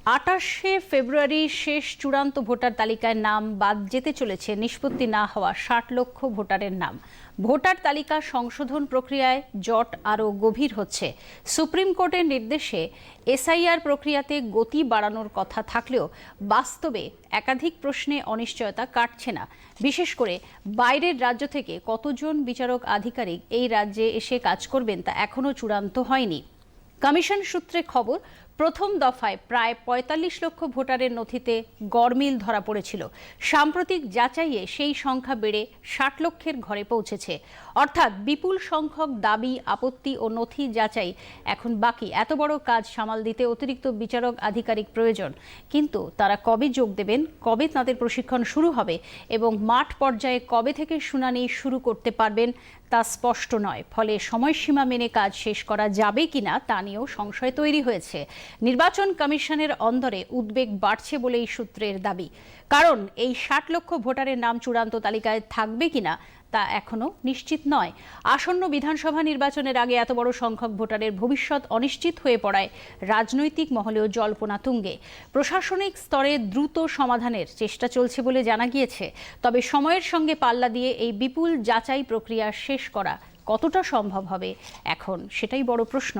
28শে ফেব্রুয়ারি শেষ চূড়ান্ত ভোটার তালিকায় নাম বাদ যেতে চলেছে নিষ্পত্তি না হওয়া ৬০ লক্ষ ভোটারের নাম। ভোটার তালিকা সংশোধন প্রক্রিয়ায় জট আরও গভীর হচ্ছে। সুপ্রিম কোর্টের নির্দেশে এসআইআর প্রক্রিয়াতে গতি বাড়ানোর কথা থাকলেও বাস্তবে একাধিক প্রশ্নে অনিশ্চয়তা কাটছে না। বিশেষ করে বাইরের রাজ্য থেকে কতজন বিচারক আধিকারিক এই রাজ্যে এসে কাজ করবেন তা এখনও চূড়ান্ত হয়নি। কমিশন সূত্রে খবর, প্রথম দফায় প্রায় ৪৫ লক্ষ ভোটারের নথিতে গরমিল ধরা পড়েছিল। সাম্প্রতিক যাচাইয়ে সেই সংখ্যা বেড়ে ৬০ লক্ষের ঘরে পৌঁছেছে। অর্থাৎ বিপুল সংখ্যক দাবি, আপত্তি ও নথি যাচাই এখন বাকি। এত বড় কাজ সামাল দিতে অতিরিক্ত বিচারক আধিকারিক প্রয়োজন। কিন্তু তারা কবে যোগ দেবেন, কবে তাদের প্রশিক্ষণ শুরু হবে এবং মাঠ পর্যায়ে কবে থেকে শুনানি শুরু করতে পারবেন তা স্পষ্ট নয়। ফলে সময়সীমা মেনে কাজ শেষ করা যাবে কিনা তা নিয়েও সংশয় তৈরি হয়েছে। নির্বাচন কমিশনের অন্দরে উদ্বেগ বাড়ছে বলেই সূত্রের দাবি। কারণ এই ৬০ লক্ষ ভোটারের নাম চূড়ান্ত তালিকায় থাকবে কিনা তা এখনো নিশ্চিত নয়। আসন্ন বিধানসভা নির্বাচনের আগে এত বড় সংখ্যক ভোটারের ভবিষ্যৎ অনিশ্চিত হয়ে পড়ায় রাজনৈতিক মহলেও জল্পনা তুঙ্গে। প্রশাসনিক স্তরে দ্রুত সমাধানের চেষ্টা চলছে বলে জানা গিয়েছে। তবে সময়ের সঙ্গে পাল্লা দিয়ে এই বিপুল যাচাই প্রক্রিয়া শেষ করা কতটা সম্ভব হবে এখন সেটাই বড় প্রশ্ন।